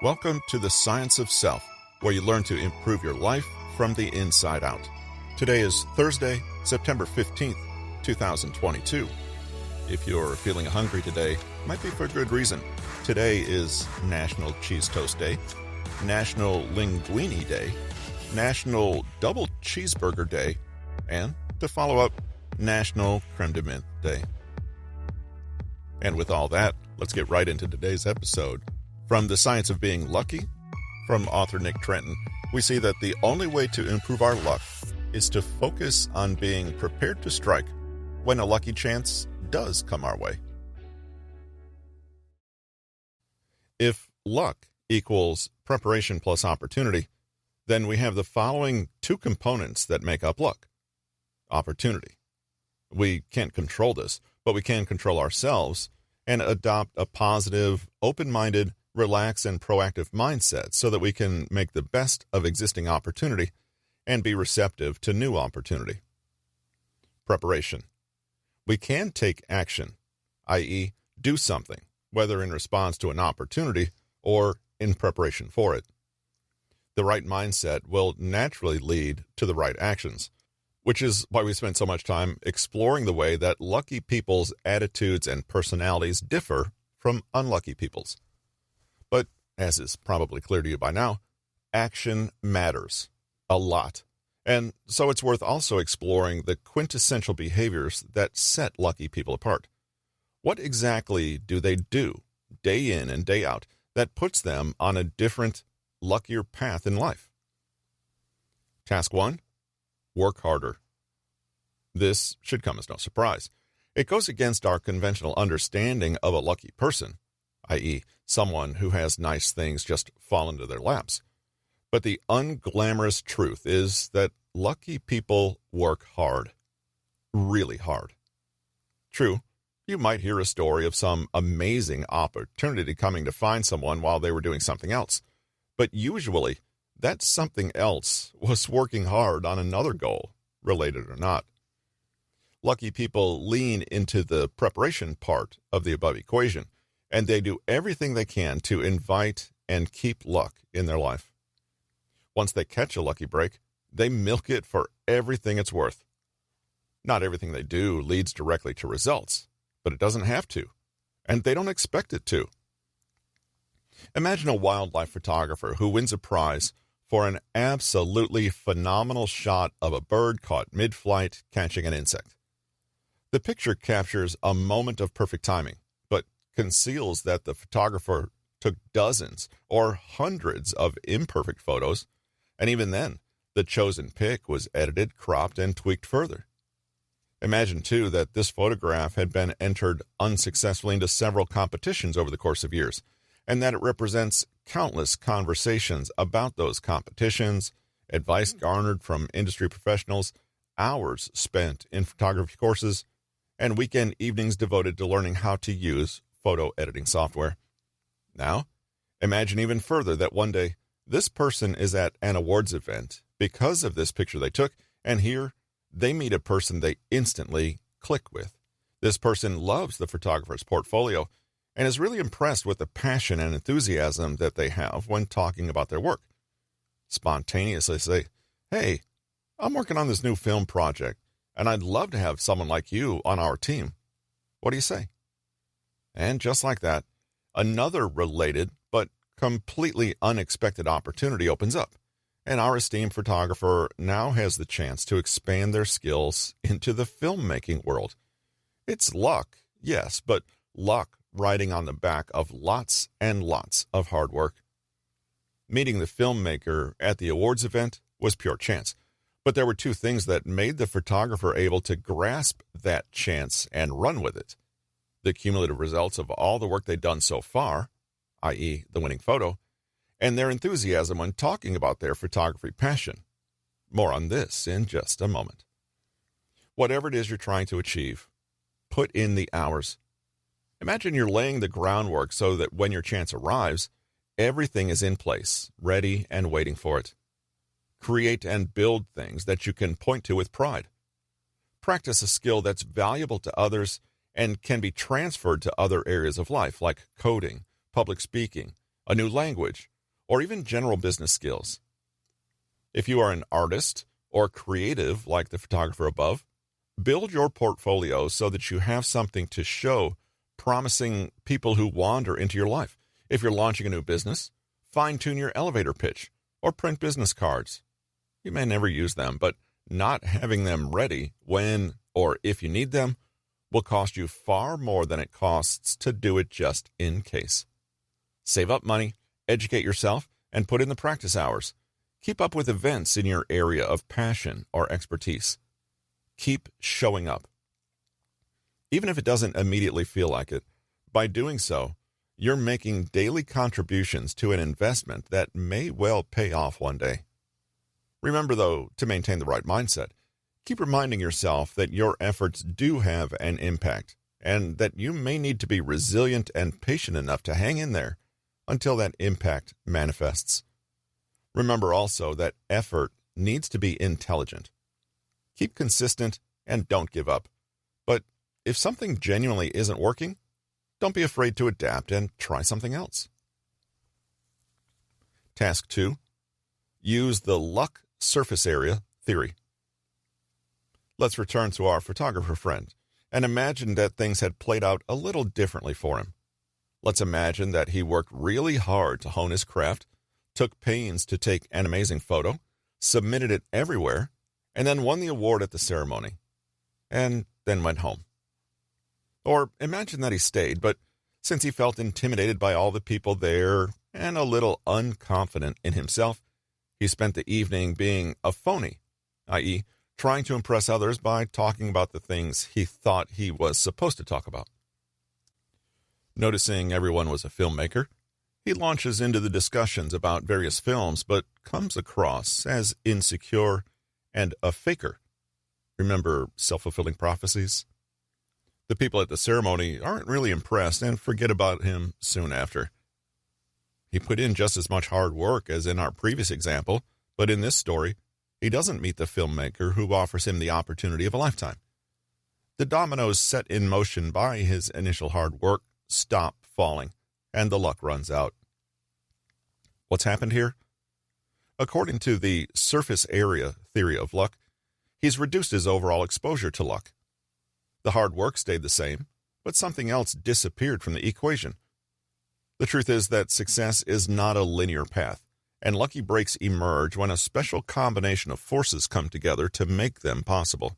Welcome to the Science of Self, where you learn to improve your life from the inside out. Today is Thursday, September 15th, 2022. If you're feeling hungry today, it might be for good reason. Today is National Cheese Toast Day, National Linguine Day, National Double Cheeseburger Day, and, to follow up, National Creme de Menthe Day. And with all that, let's get right into today's episode. From The Science of Being Lucky, from author Nick Trenton, we see that the only way to improve our luck is to focus on being prepared to strike when a lucky chance does come our way. If luck equals preparation plus opportunity, then we have the following two components that make up luck. Opportunity. We can't control this, but we can control ourselves and adopt a positive, open-minded, relaxed, and proactive mindset so that we can make the best of existing opportunity and be receptive to new opportunity. Preparation. We can take action, i.e., do something, whether in response to an opportunity or in preparation for it. The right mindset will naturally lead to the right actions, which is why we spend so much time exploring the way that lucky people's attitudes and personalities differ from unlucky people's. But, as is probably clear to you by now, action matters a lot. And so it's worth also exploring the quintessential behaviors that set lucky people apart. What exactly do they do, day in and day out, that puts them on a different, luckier path in life? Task 1. Work harder. This should come as no surprise. It goes against our conventional understanding of a lucky person, i.e., someone who has nice things just fall into their laps. But the unglamorous truth is that lucky people work hard. Really hard. True, you might hear a story of some amazing opportunity coming to find someone while they were doing something else. But usually, that something else was working hard on another goal, related or not. Lucky people lean into the preparation part of the above equation, and they do everything they can to invite and keep luck in their life. Once they catch a lucky break, they milk it for everything it's worth. Not everything they do leads directly to results, but it doesn't have to, and they don't expect it to. Imagine a wildlife photographer who wins a prize for an absolutely phenomenal shot of a bird caught mid-flight catching an insect. The picture captures a moment of perfect timing, but conceals that the photographer took dozens or hundreds of imperfect photos, and even then, the chosen pic was edited, cropped, and tweaked further. Imagine, too, that this photograph had been entered unsuccessfully into several competitions over the course of years, and that it represents countless conversations about those competitions, advice garnered from industry professionals, hours spent in photography courses, and weekend evenings devoted to learning how to use photo editing software. Now, imagine even further that one day this person is at an awards event because of this picture they took, and here they meet a person they instantly click with. This person loves the photographer's portfolio and is really impressed with the passion and enthusiasm that they have when talking about their work. Spontaneously say, "Hey, I'm working on this new film project, and I'd love to have someone like you on our team. What do you say?" And just like that, another related but completely unexpected opportunity opens up, and our esteemed photographer now has the chance to expand their skills into the filmmaking world. It's luck, yes, but luck riding on the back of lots and lots of hard work. Meeting the filmmaker at the awards event was pure chance. But there were two things that made the photographer able to grasp that chance and run with it. The cumulative results of all the work they'd done so far, i.e. the winning photo, and their enthusiasm when talking about their photography passion. More on this in just a moment. Whatever it is you're trying to achieve, put in the hours. Imagine you're laying the groundwork so that when your chance arrives, everything is in place, ready and waiting for it. Create and build things that you can point to with pride. Practice a skill that's valuable to others and can be transferred to other areas of life like coding, public speaking, a new language, or even general business skills. If you are an artist or creative like the photographer above, build your portfolio so that you have something to show promising people who wander into your life. If you're launching a new business, fine-tune your elevator pitch or print business cards. You may never use them, but not having them ready when or if you need them will cost you far more than it costs to do it just in case. Save up money, educate yourself, and put in the practice hours. Keep up with events in your area of passion or expertise. Keep showing up. Even if it doesn't immediately feel like it, by doing so, you're making daily contributions to an investment that may well pay off one day. Remember, though, to maintain the right mindset, keep reminding yourself that your efforts do have an impact and that you may need to be resilient and patient enough to hang in there until that impact manifests. Remember also that effort needs to be intelligent. Keep consistent and don't give up. But if something genuinely isn't working, don't be afraid to adapt and try something else. Task 2. Use the luck surface area theory. Let's return to our photographer friend and imagine that things had played out a little differently for him. Let's imagine that he worked really hard to hone his craft, took pains to take an amazing photo, submitted it everywhere, and then won the award at the ceremony, and then went home. Or imagine that he stayed, but since he felt intimidated by all the people there and a little unconfident in himself, he spent the evening being a phony, i.e., trying to impress others by talking about the things he thought he was supposed to talk about. Noticing everyone was a filmmaker, he launches into the discussions about various films, but comes across as insecure and a faker. Remember self-fulfilling prophecies? The people at the ceremony aren't really impressed and forget about him soon after. He put in just as much hard work as in our previous example, but in this story, he doesn't meet the filmmaker who offers him the opportunity of a lifetime. The dominoes set in motion by his initial hard work stop falling, and the luck runs out. What's happened here? According to the surface area theory of luck, he's reduced his overall exposure to luck. The hard work stayed the same, but something else disappeared from the equation. The truth is that success is not a linear path, and lucky breaks emerge when a special combination of forces come together to make them possible.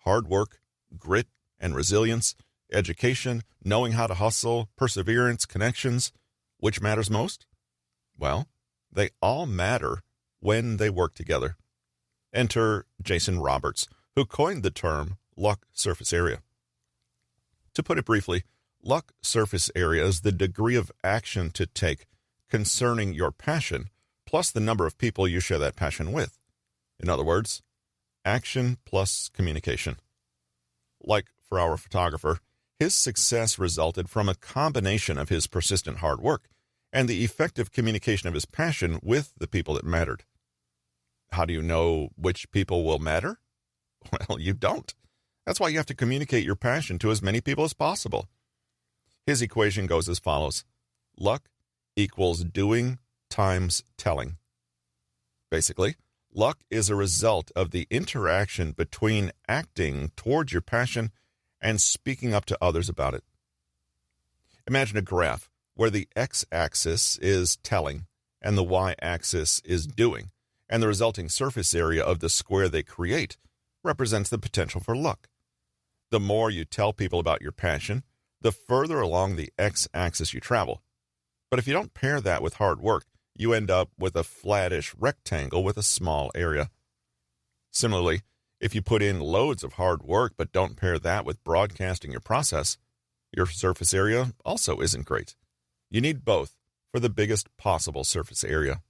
Hard work, grit, and resilience, education, knowing how to hustle, perseverance, connections. Which matters most? Well, they all matter when they work together. Enter Jason Roberts, who coined the term luck surface area. To put it briefly, luck surface area is the degree of action to take concerning your passion, plus the number of people you share that passion with. In other words, action plus communication. Like for our photographer, his success resulted from a combination of his persistent hard work and the effective communication of his passion with the people that mattered. How do you know which people will matter? Well, you don't. That's why you have to communicate your passion to as many people as possible. His equation goes as follows. Luck equals doing times telling. Basically, luck is a result of the interaction between acting towards your passion and speaking up to others about it. Imagine a graph where the x-axis is telling and the y-axis is doing, and the resulting surface area of the square they create represents the potential for luck. The more you tell people about your passion, the further along the x-axis you travel. But if you don't pair that with hard work, you end up with a flattish rectangle with a small area. Similarly, if you put in loads of hard work but don't pair that with broadcasting your process, your surface area also isn't great. You need both for the biggest possible surface area.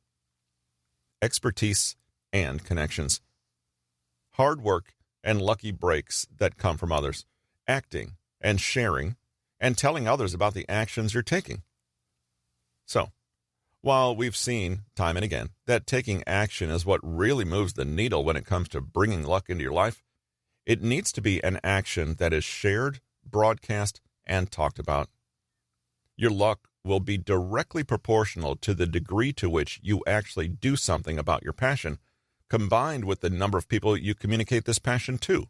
Expertise and connections. Hard work and lucky breaks that come from others, acting and sharing, and telling others about the actions you're taking. So, while we've seen time and again that taking action is what really moves the needle when it comes to bringing luck into your life, it needs to be an action that is shared, broadcast, and talked about. Your luck will be directly proportional to the degree to which you actually do something about your passion, combined with the number of people you communicate this passion to.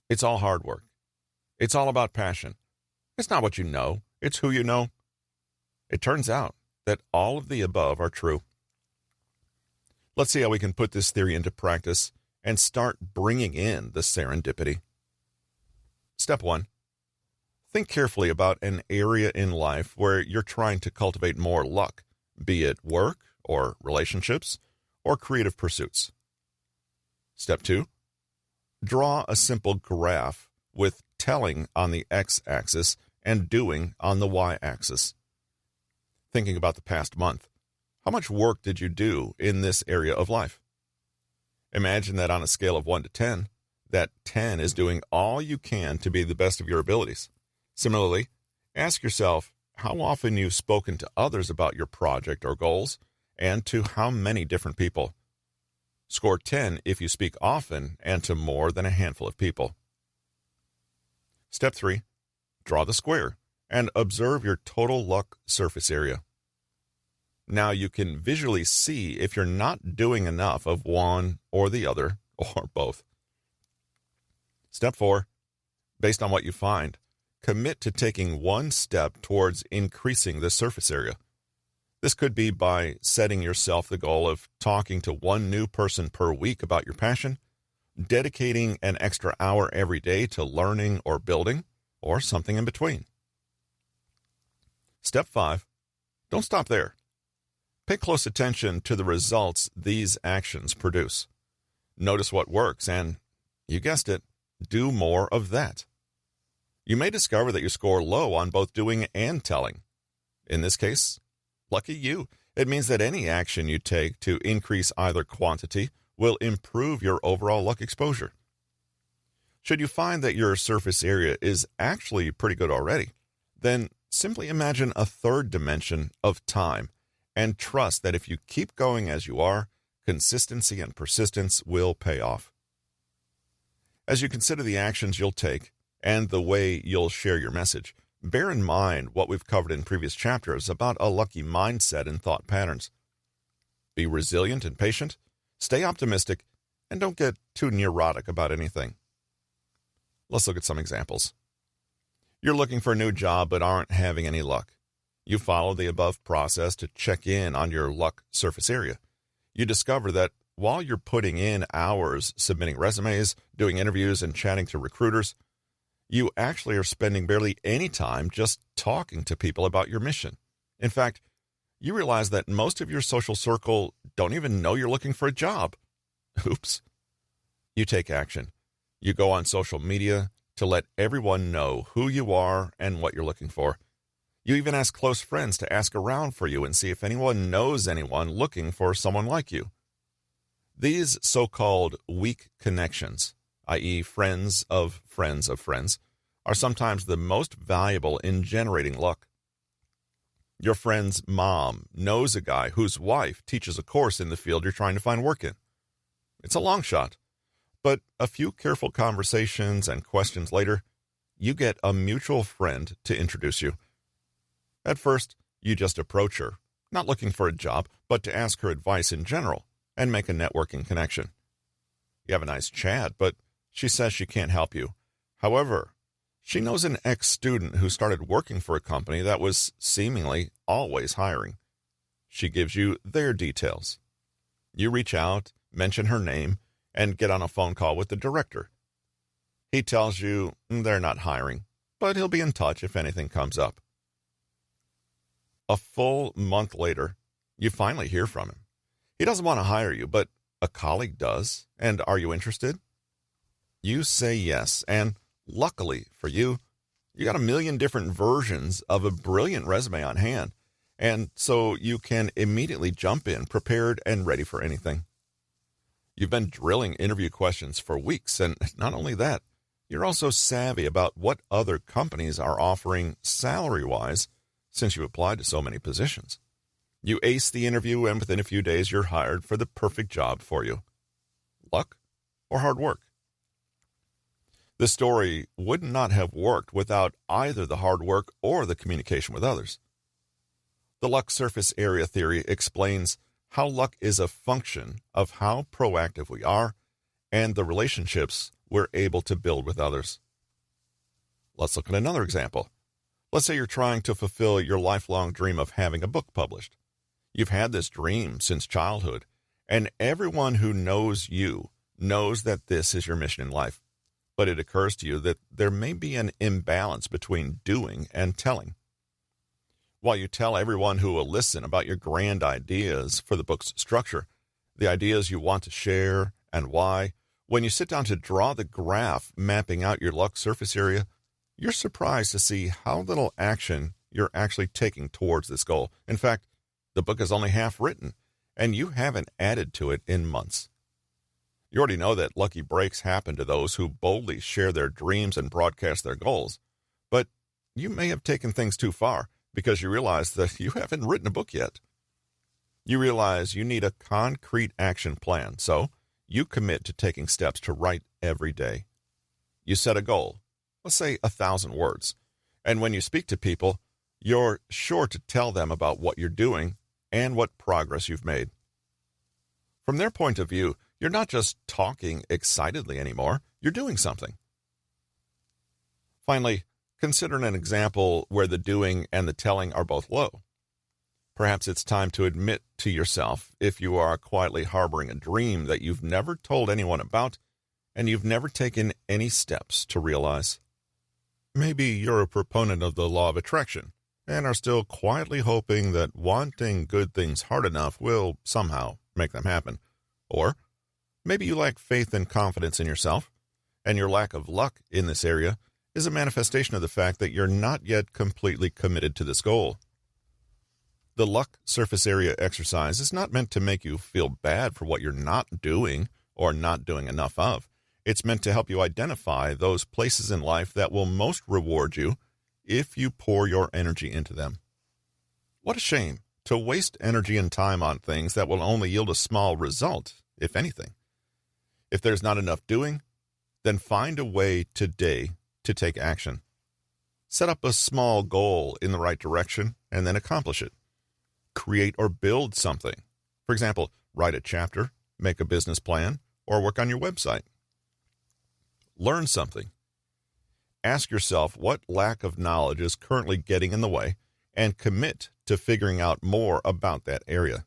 It's all hard work. It's all about passion. It's not what you know, it's who you know. It turns out that all of the above are true. Let's see how we can put this theory into practice and start bringing in the serendipity. Step 1. Think carefully about an area in life where you're trying to cultivate more luck, be it work or relationships or creative pursuits. Step 2. Draw a simple graph with telling on the x-axis and doing on the y-axis. Thinking about the past month, how much work did you do in this area of life? Imagine that on a scale of 1 to 10, that 10 is doing all you can to be the best of your abilities. Similarly, ask yourself how often you've spoken to others about your project or goals, and to how many different people. Score 10 if you speak often and to more than a handful of people. Step 3. Draw the square and observe your total luck surface area. Now you can visually see if you're not doing enough of one or the other, or both. Step 4. Based on what you find, commit to taking one step towards increasing the surface area. This could be by setting yourself the goal of talking to one new person per week about your passion, dedicating an extra hour every day to learning or building, or something in between. Step 5. Don't stop there. Pay close attention to the results these actions produce. Notice what works and, you guessed it, do more of that. You may discover that you score low on both doing and telling. In this case, lucky you. It means that any action you take to increase either quantity will improve your overall luck exposure. Should you find that your surface area is actually pretty good already, then simply imagine a third dimension of time and trust that if you keep going as you are, consistency and persistence will pay off. As you consider the actions you'll take and the way you'll share your message, bear in mind what we've covered in previous chapters about a lucky mindset and thought patterns. Be resilient and patient, stay optimistic, and don't get too neurotic about anything. Let's look at some examples. You're looking for a new job but aren't having any luck. You follow the above process to check in on your luck surface area. You discover that while you're putting in hours submitting resumes, doing interviews, and chatting to recruiters, you actually are spending barely any time just talking to people about your mission. In fact, you realize that most of your social circle don't even know you're looking for a job. Oops. You take action. You go on social media to let everyone know who you are and what you're looking for. You even ask close friends to ask around for you and see if anyone knows anyone looking for someone like you. These so-called weak connections, i.e. friends of friends of friends, are sometimes the most valuable in generating luck. Your friend's mom knows a guy whose wife teaches a course in the field you're trying to find work in. It's a long shot, but a few careful conversations and questions later, you get a mutual friend to introduce you. At first, you just approach her, not looking for a job, but to ask her advice in general and make a networking connection. You have a nice chat, but she says she can't help you. However, she knows an ex-student who started working for a company that was seemingly always hiring. She gives you their details. You reach out, mention her name, and get on a phone call with the director. He tells you they're not hiring, but he'll be in touch if anything comes up. A full month later, you finally hear from him. He doesn't want to hire you, but a colleague does. And are you interested? You say yes, and luckily for you, you got a million different versions of a brilliant resume on hand, and so you can immediately jump in, prepared and ready for anything. You've been drilling interview questions for weeks, and not only that, you're also savvy about what other companies are offering salary-wise since you applied to so many positions. You ace the interview, and within a few days, you're hired for the perfect job for you. Luck or hard work? The story would not have worked without either the hard work or the communication with others. The luck surface area theory explains how luck is a function of how proactive we are and the relationships we're able to build with others. Let's look at another example. Let's say you're trying to fulfill your lifelong dream of having a book published. You've had this dream since childhood, and everyone who knows you knows that this is your mission in life. But it occurs to you that there may be an imbalance between doing and telling. While you tell everyone who will listen about your grand ideas for the book's structure, the ideas you want to share and why, when you sit down to draw the graph mapping out your luck surface area, you're surprised to see how little action you're actually taking towards this goal. In fact, the book is only half written, and you haven't added to it in months. You already know that lucky breaks happen to those who boldly share their dreams and broadcast their goals, but you may have taken things too far because you realize that you haven't written a book yet. You realize you need a concrete action plan, so you commit to taking steps to write every day. You set a goal, let's say 1,000 words, and when you speak to people, you're sure to tell them about what you're doing and what progress you've made. From their point of view, you're not just talking excitedly anymore, you're doing something. Finally, consider an example where the doing and the telling are both low. Perhaps it's time to admit to yourself if you are quietly harboring a dream that you've never told anyone about and you've never taken any steps to realize. Maybe you're a proponent of the law of attraction and are still quietly hoping that wanting good things hard enough will somehow make them happen. Or maybe you lack faith and confidence in yourself, and your lack of luck in this area is a manifestation of the fact that you're not yet completely committed to this goal. The luck surface area exercise is not meant to make you feel bad for what you're not doing or not doing enough of. It's meant to help you identify those places in life that will most reward you if you pour your energy into them. What a shame to waste energy and time on things that will only yield a small result, if anything. If there's not enough doing, then find a way today to take action. Set up a small goal in the right direction and then accomplish it. Create or build something. For example, write a chapter, make a business plan, or work on your website. Learn something. Ask yourself what lack of knowledge is currently getting in the way and commit to figuring out more about that area.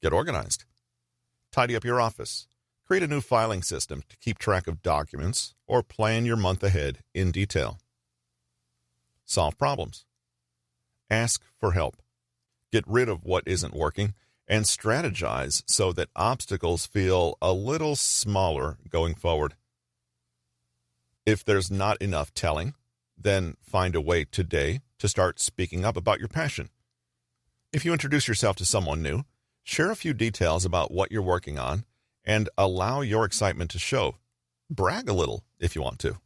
Get organized. Tidy up your office. Create a new filing system to keep track of documents or plan your month ahead in detail. Solve problems. Ask for help. Get rid of what isn't working and strategize so that obstacles feel a little smaller going forward. If there's not enough telling, then find a way today to start speaking up about your passion. If you introduce yourself to someone new, share a few details about what you're working on and allow your excitement to show. Brag a little if you want to.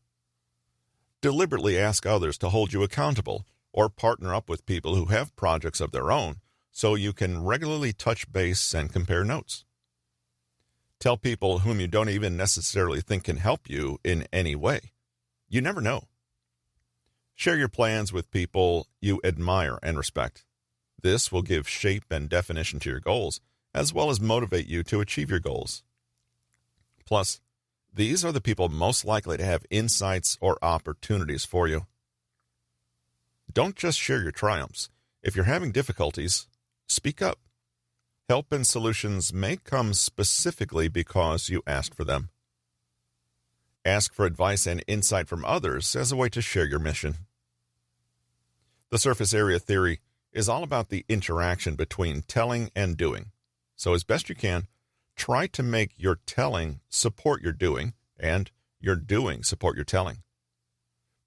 Deliberately ask others to hold you accountable or partner up with people who have projects of their own so you can regularly touch base and compare notes. Tell people whom you don't even necessarily think can help you in any way. You never know. Share your plans with people you admire and respect. This will give shape and definition to your goals, as well as motivate you to achieve your goals. Plus, these are the people most likely to have insights or opportunities for you. Don't just share your triumphs. If you're having difficulties, speak up. Help and solutions may come specifically because you asked for them. Ask for advice and insight from others as a way to share your mission. The surface area theory is all about the interaction between telling and doing. So as best you can, try to make your telling support your doing and your doing support your telling.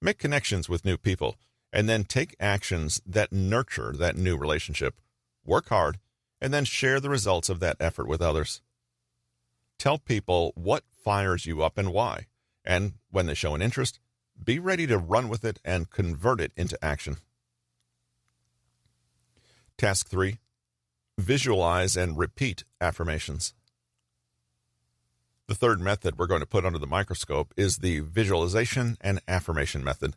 Make connections with new people and then take actions that nurture that new relationship. Work hard and then share the results of that effort with others. Tell people what fires you up and why, and when they show an interest, be ready to run with it and convert it into action. Task 3. Visualize and repeat affirmations. The third method we're going to put under the microscope is the visualization and affirmation method.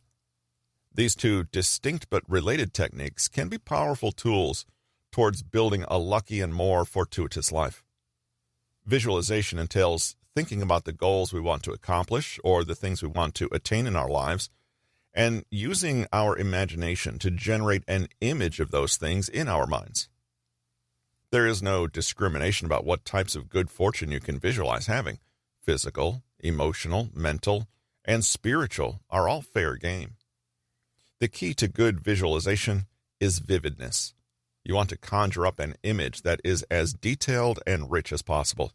These two distinct but related techniques can be powerful tools towards building a lucky and more fortuitous life. Visualization entails thinking about the goals we want to accomplish or the things we want to attain in our lives, and using our imagination to generate an image of those things in our minds. There is no discrimination about what types of good fortune you can visualize having. Physical, emotional, mental, and spiritual are all fair game. The key to good visualization is vividness. You want to conjure up an image that is as detailed and rich as possible.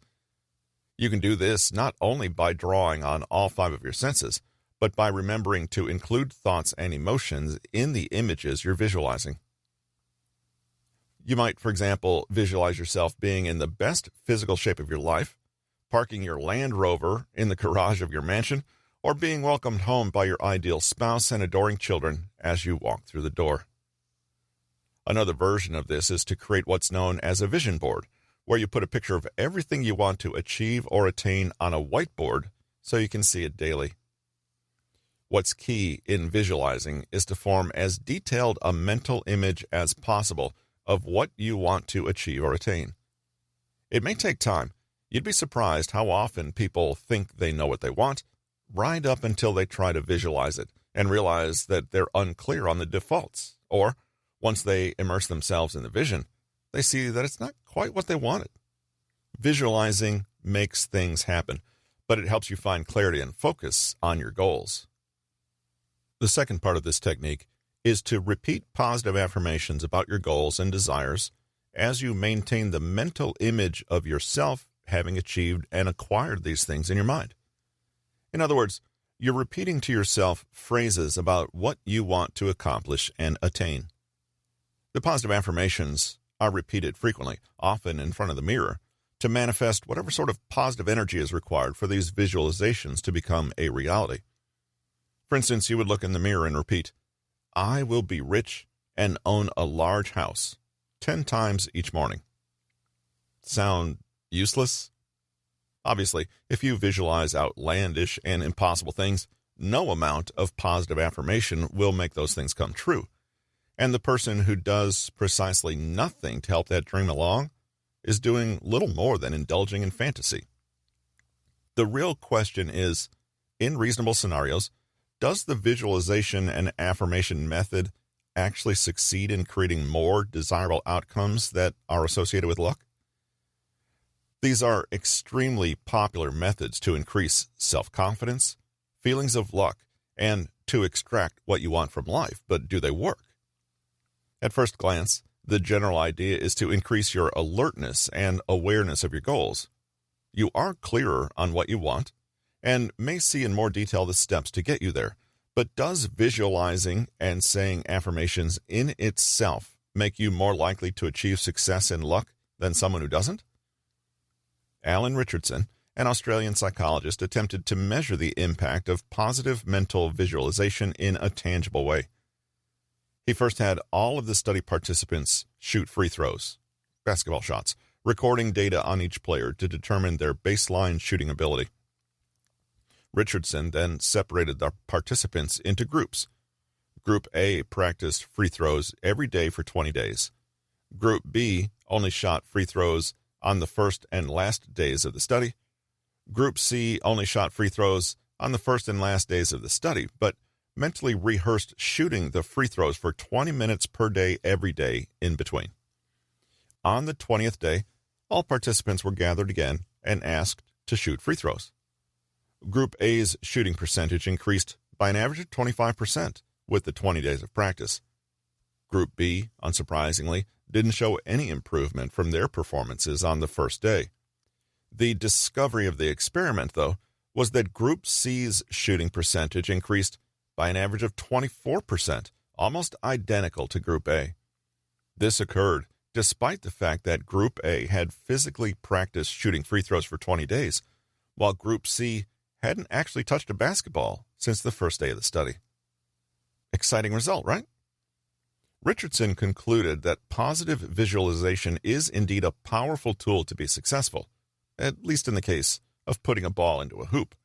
You can do this not only by drawing on all five of your senses, but by remembering to include thoughts and emotions in the images you're visualizing. You might, for example, visualize yourself being in the best physical shape of your life, parking your Land Rover in the garage of your mansion, or being welcomed home by your ideal spouse and adoring children as you walk through the door. Another version of this is to create what's known as a vision board, where you put a picture of everything you want to achieve or attain on a whiteboard so you can see it daily. What's key in visualizing is to form as detailed a mental image as possible of what you want to achieve or attain. It may take time. You'd be surprised how often people think they know what they want, right up until they try to visualize it and realize that they're unclear on the defaults, or once they immerse themselves in the vision, they see that it's not quite what they wanted. Visualizing makes things happen, but it helps you find clarity and focus on your goals. The second part of this technique is to repeat positive affirmations about your goals and desires as you maintain the mental image of yourself having achieved and acquired these things in your mind. In other words, you're repeating to yourself phrases about what you want to accomplish and attain. The positive affirmations are repeated frequently, often in front of the mirror, to manifest whatever sort of positive energy is required for these visualizations to become a reality. For instance, you would look in the mirror and repeat, "I will be rich and own a large house," 10 times each morning. Sound useless? Obviously, if you visualize outlandish and impossible things, no amount of positive affirmation will make those things come true. And the person who does precisely nothing to help that dream along is doing little more than indulging in fantasy. The real question is, in reasonable scenarios, does the visualization and affirmation method actually succeed in creating more desirable outcomes that are associated with luck? These are extremely popular methods to increase self-confidence, feelings of luck, and to extract what you want from life, but do they work? At first glance, the general idea is to increase your alertness and awareness of your goals. You are clearer on what you want, and may see in more detail the steps to get you there. But does visualizing and saying affirmations in itself make you more likely to achieve success and luck than someone who doesn't? Alan Richardson, an Australian psychologist, attempted to measure the impact of positive mental visualization in a tangible way. He first had all of the study participants shoot free throws, basketball shots, recording data on each player to determine their baseline shooting ability. Richardson then separated the participants into groups. Group A practiced free throws every day for 20 days. Group B only shot free throws on the first and last days of the study. Group C only shot free throws on the first and last days of the study, but mentally rehearsed shooting the free throws for 20 minutes per day every day in between. On the 20th day, all participants were gathered again and asked to shoot free throws. Group A's shooting percentage increased by an average of 25% with the 20 days of practice. Group B, unsurprisingly, didn't show any improvement from their performances on the first day. The discovery of the experiment, though, was that Group C's shooting percentage increased by an average of 24%, almost identical to Group A. This occurred despite the fact that Group A had physically practiced shooting free throws for 20 days, while Group C hadn't actually touched a basketball since the first day of the study. Exciting result, right? Richardson concluded that positive visualization is indeed a powerful tool to be successful, at least in the case of putting a ball into a hoop.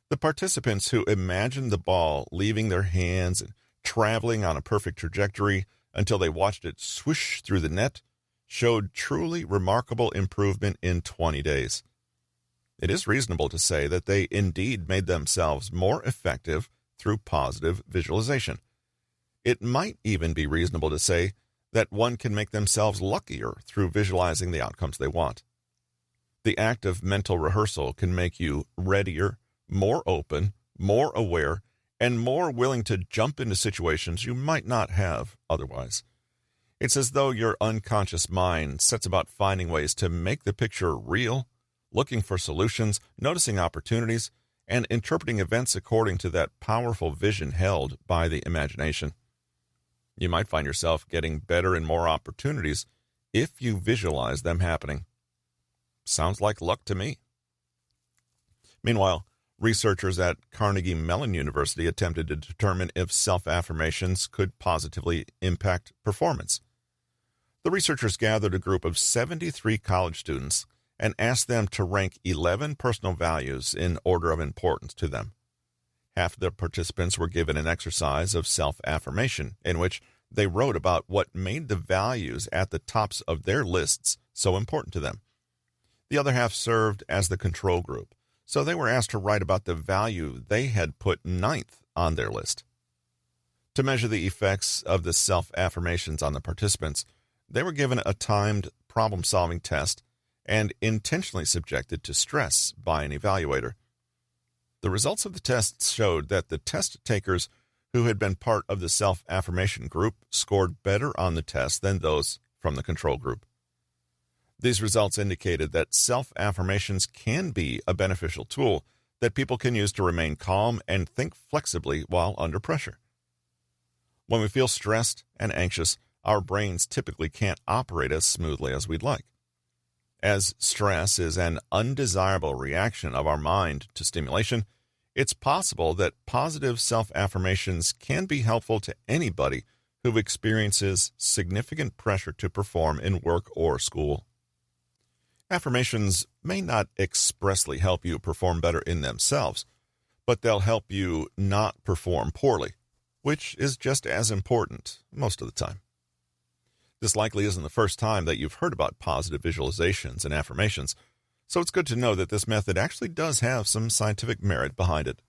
The participants who imagined the ball leaving their hands and traveling on a perfect trajectory until they watched it swoosh through the net showed truly remarkable improvement in 20 days. It is reasonable to say that they indeed made themselves more effective through positive visualization. It might even be reasonable to say that one can make themselves luckier through visualizing the outcomes they want. The act of mental rehearsal can make you readier, more open, more aware, and more willing to jump into situations you might not have otherwise. It's as though your unconscious mind sets about finding ways to make the picture real, looking for solutions, noticing opportunities, and interpreting events according to that powerful vision held by the imagination. You might find yourself getting better and more opportunities if you visualize them happening. Sounds like luck to me. Meanwhile, researchers at Carnegie Mellon University attempted to determine if self-affirmations could positively impact performance. The researchers gathered a group of 73 college students and asked them to rank 11 personal values in order of importance to them. Half of the participants were given an exercise of self-affirmation in which they wrote about what made the values at the tops of their lists so important to them. The other half served as the control group, so they were asked to write about the value they had put ninth on their list. To measure the effects of the self-affirmations on the participants, they were given a timed problem-solving test and intentionally subjected to stress by an evaluator. The results of the tests showed that the test takers who had been part of the self-affirmation group scored better on the test than those from the control group. These results indicated that self-affirmations can be a beneficial tool that people can use to remain calm and think flexibly while under pressure. When we feel stressed and anxious, our brains typically can't operate as smoothly as we'd like. As stress is an undesirable reaction of our mind to stimulation, it's possible that positive self-affirmations can be helpful to anybody who experiences significant pressure to perform in work or school. Affirmations may not expressly help you perform better in themselves, but they'll help you not perform poorly, which is just as important most of the time. This likely isn't the first time that you've heard about positive visualizations and affirmations, so it's good to know that this method actually does have some scientific merit behind it.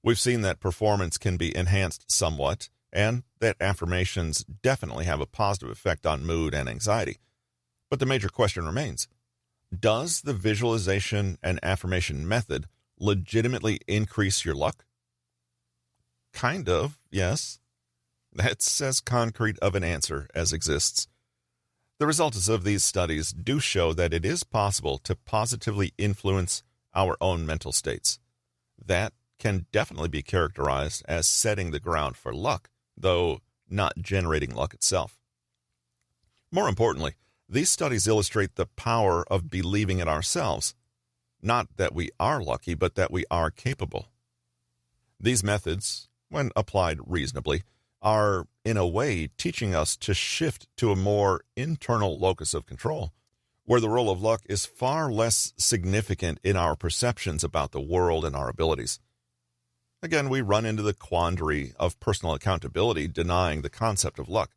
We've seen that performance can be enhanced somewhat, and that affirmations definitely have a positive effect on mood and anxiety. But the major question remains, does the visualization and affirmation method legitimately increase your luck? Kind of, yes. That's as concrete of an answer as exists. The results of these studies do show that it is possible to positively influence our own mental states. That can definitely be characterized as setting the ground for luck, though not generating luck itself. More importantly, these studies illustrate the power of believing in ourselves, not that we are lucky, but that we are capable. These methods, when applied reasonably, are, in a way, teaching us to shift to a more internal locus of control, where the role of luck is far less significant in our perceptions about the world and our abilities. Again, we run into the quandary of personal accountability denying the concept of luck.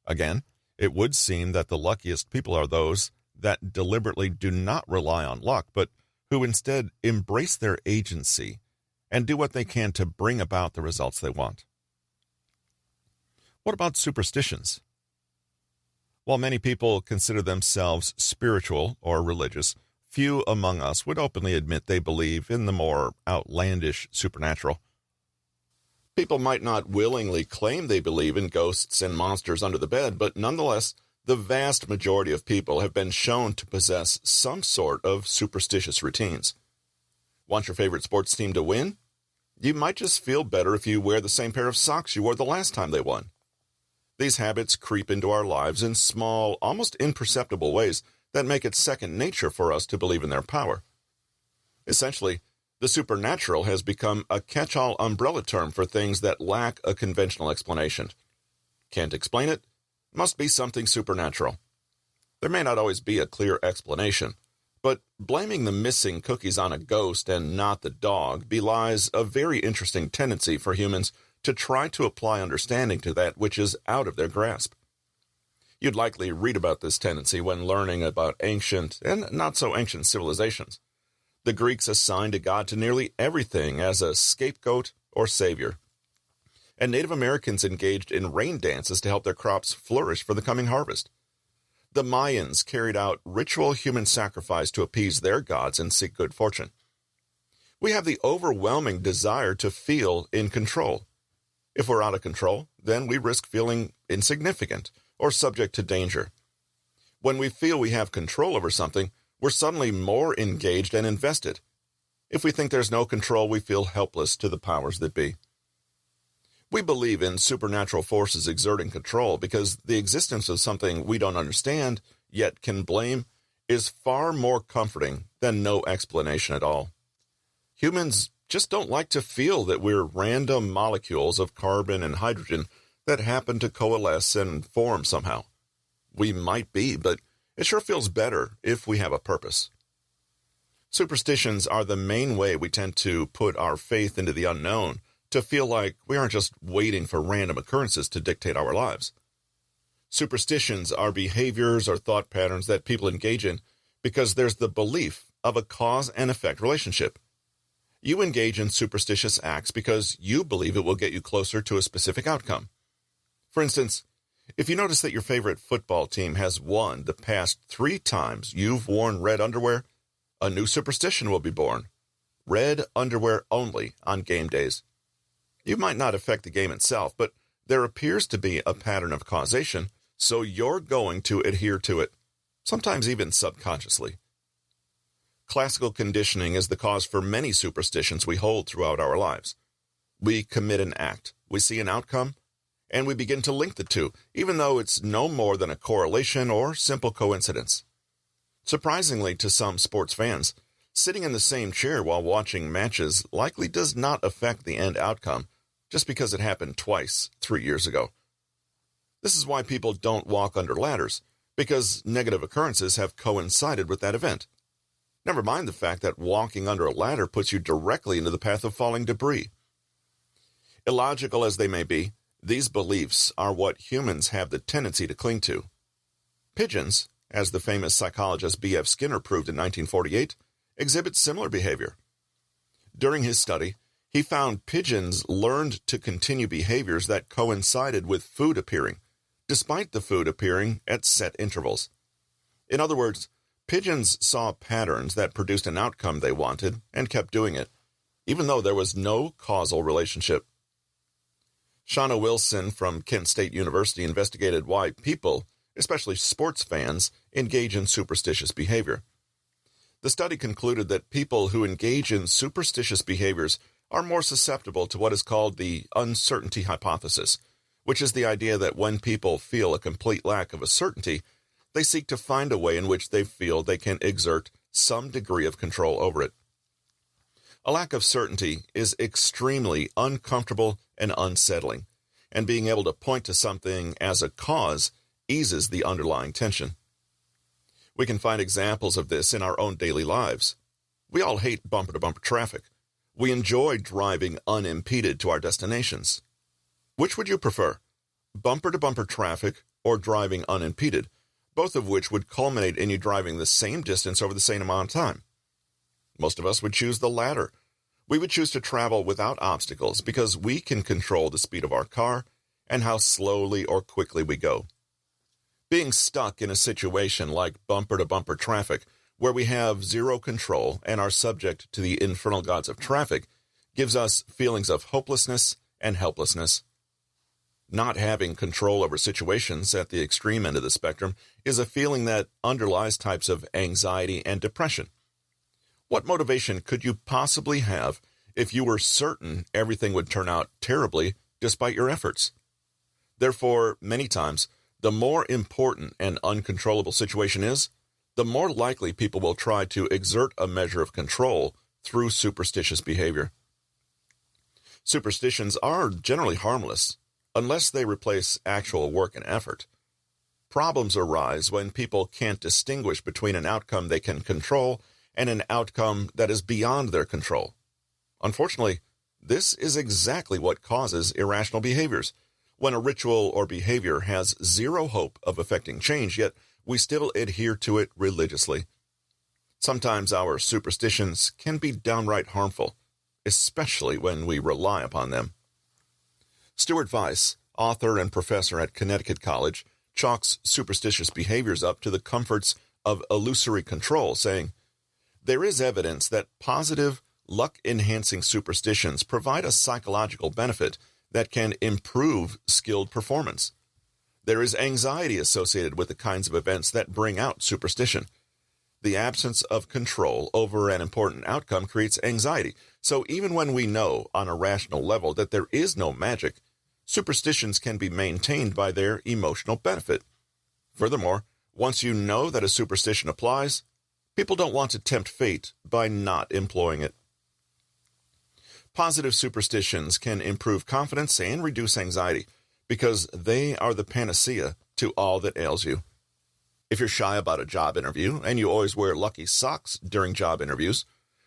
Again, it would seem that the luckiest people are those that deliberately do not rely on luck, but who instead embrace their agency and do what they can to bring about the results they want. What about superstitions? While many people consider themselves spiritual or religious, few among us would openly admit they believe in the more outlandish supernatural. People might not willingly claim they believe in ghosts and monsters under the bed, but nonetheless, the vast majority of people have been shown to possess some sort of superstitious routines. Want your favorite sports team to win? You might just feel better if you wear the same pair of socks you wore the last time they won. These habits creep into our lives in small, almost imperceptible ways that make it second nature for us to believe in their power. Essentially, the supernatural has become a catch-all umbrella term for things that lack a conventional explanation. Can't explain it? Must be something supernatural. There may not always be a clear explanation, But blaming the missing cookies on a ghost and not the dog belies a very interesting tendency for humans to try to apply understanding to that which is out of their grasp. You'd likely read about this tendency when learning about ancient and not-so-ancient civilizations. The Greeks assigned a god to nearly everything as a scapegoat or savior. And Native Americans engaged in rain dances to help their crops flourish for the coming harvest. The Mayans carried out ritual human sacrifice to appease their gods and seek good fortune. We have the overwhelming desire to feel in control. If we're out of control, then we risk feeling insignificant or subject to danger. When we feel we have control over something, we're suddenly more engaged and invested. If we think there's no control, we feel helpless to the powers that be. We believe in supernatural forces exerting control because the existence of something we don't understand, yet can blame, is far more comforting than no explanation at all. Humans just don't like to feel that we're random molecules of carbon and hydrogen that happen to coalesce and form somehow. We might be, but it sure feels better if we have a purpose. Superstitions are the main way we tend to put our faith into the unknown, to feel like we aren't just waiting for random occurrences to dictate our lives. Superstitions are behaviors or thought patterns that people engage in because there's the belief of a cause and effect relationship. You engage in superstitious acts because you believe it will get you closer to a specific outcome. For instance, if you notice that your favorite football team has won the past 3 times you've worn red underwear, a new superstition will be born. Red underwear only on game days. You might not affect the game itself, but there appears to be a pattern of causation, so you're going to adhere to it, sometimes even subconsciously. Classical conditioning is the cause for many superstitions we hold throughout our lives. We commit an act, we see an outcome, and we begin to link the two, even though it's no more than a correlation or simple coincidence. Surprisingly to some sports fans, sitting in the same chair while watching matches likely does not affect the end outcome just because it happened twice 3 years ago. This is why people don't walk under ladders, because negative occurrences have coincided with that event. Never mind the fact that walking under a ladder puts you directly into the path of falling debris. Illogical as they may be, these beliefs are what humans have the tendency to cling to. Pigeons, as the famous psychologist B.F. Skinner proved in 1948, exhibit similar behavior. During his study, he found pigeons learned to continue behaviors that coincided with food appearing, despite the food appearing at set intervals. In other words, pigeons saw patterns that produced an outcome they wanted and kept doing it, even though there was no causal relationship. Shauna Wilson from Kent State University investigated why people, especially sports fans, engage in superstitious behavior. The study concluded that people who engage in superstitious behaviors are more susceptible to what is called the uncertainty hypothesis, which is the idea that when people feel a complete lack of a certainty, they seek to find a way in which they feel they can exert some degree of control over it. A lack of certainty is extremely uncomfortable and unsettling, and being able to point to something as a cause eases the underlying tension. We can find examples of this in our own daily lives. We all hate bumper-to-bumper traffic. We enjoy driving unimpeded to our destinations. Which would you prefer, bumper-to-bumper traffic or driving unimpeded, both of which would culminate in you driving the same distance over the same amount of time? Most of us would choose the latter. We would choose to travel without obstacles because we can control the speed of our car and how slowly or quickly we go. Being stuck in a situation like bumper-to-bumper traffic, where we have zero control and are subject to the infernal gods of traffic, gives us feelings of hopelessness and helplessness. Not having control over situations at the extreme end of the spectrum is a feeling that underlies types of anxiety and depression. What motivation could you possibly have if you were certain everything would turn out terribly despite your efforts? Therefore, many times, the more important an uncontrollable situation is, the more likely people will try to exert a measure of control through superstitious behavior. Superstitions are generally harmless, unless they replace actual work and effort. Problems arise when people can't distinguish between an outcome they can control and an outcome that is beyond their control. Unfortunately, this is exactly what causes irrational behaviors. When a ritual or behavior has zero hope of affecting change, yet we still adhere to it religiously. Sometimes our superstitions can be downright harmful, especially when we rely upon them. Stuart Weiss, author and professor at Connecticut College, chalks superstitious behaviors up to the comforts of illusory control, saying, "There is evidence that positive, luck-enhancing superstitions provide a psychological benefit that can improve skilled performance. There is anxiety associated with the kinds of events that bring out superstition. The absence of control over an important outcome creates anxiety. So even when we know on a rational level that there is no magic, superstitions can be maintained by their emotional benefit. Furthermore, once you know that a superstition applies, people don't want to tempt fate by not employing it." Positive superstitions can improve confidence and reduce anxiety because they are the panacea to all that ails you. If you're shy about a job interview and you always wear lucky socks during job interviews,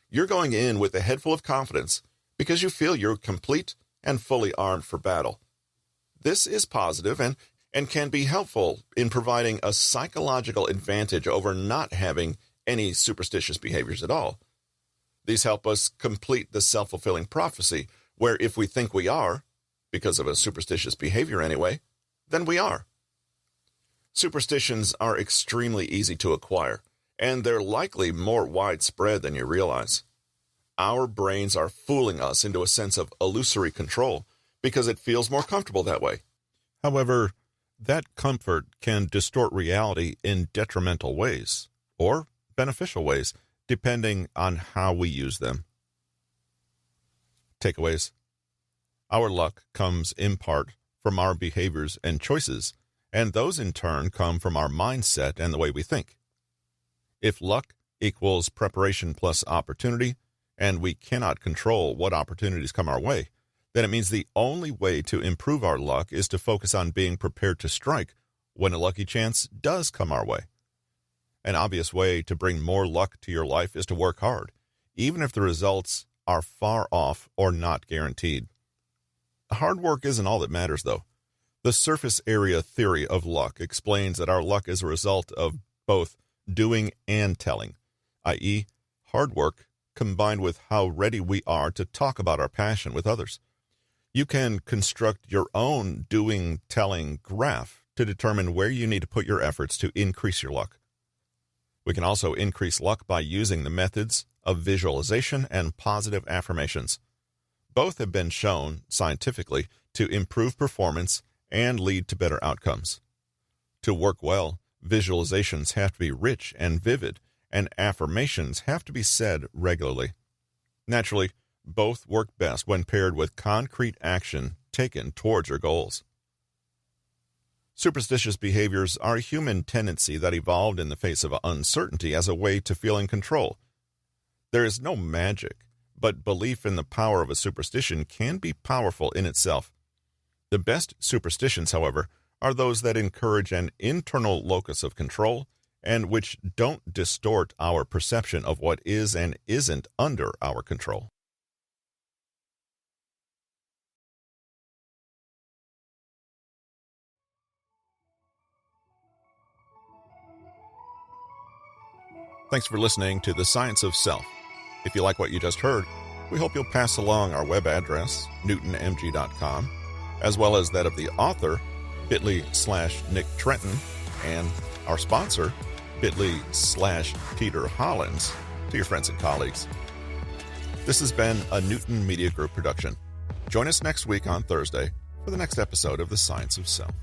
you're going in with a head full of confidence because you feel you're complete and fully armed for battle. This is positive and can be helpful in providing a psychological advantage over not having any superstitious behaviors at all. These help us complete the self-fulfilling prophecy, where if we think we are, because of a superstitious behavior anyway, then we are. Superstitions are extremely easy to acquire, and they're likely more widespread than you realize. Our brains are fooling us into a sense of illusory control because it feels more comfortable that way. However, that comfort can distort reality in detrimental ways, or beneficial ways, depending on how we use them. Takeaways. Our luck comes in part from our behaviors and choices, and those in turn come from our mindset and the way we think. If luck equals preparation plus opportunity, and we cannot control what opportunities come our way, then it means the only way to improve our luck is to focus on being prepared to strike when a lucky chance does come our way. An obvious way to bring more luck to your life is to work hard, even if the results are far off or not guaranteed. Hard work isn't all that matters, though. The surface area theory of luck explains that our luck is a result of both doing and telling, i.e., hard work combined with how ready we are to talk about our passion with others. You can construct your own doing-telling graph to determine where you need to put your efforts to increase your luck. We can also increase luck by using the methods of visualization and positive affirmations. Both have been shown scientifically to improve performance and lead to better outcomes. To work well, visualizations have to be rich and vivid, and affirmations have to be said regularly. Naturally, both work best when paired with concrete action taken towards your goals. Superstitious behaviors are a human tendency that evolved in the face of uncertainty as a way to feel in control. There is no magic, but belief in the power of a superstition can be powerful in itself. The best superstitions, however, are those that encourage an internal locus of control and which don't distort our perception of what is and isn't under our control. Thanks for listening to The Science of Self. If you like what you just heard, we hope you'll pass along our web address, newtonmg.com, as well as that of the author, bit.ly/Nick Trenton, and our sponsor, bit.ly/Peter Hollins, to your friends and colleagues. This has been a Newton Media Group production. Join us next week on Thursday for the next episode of The Science of Self.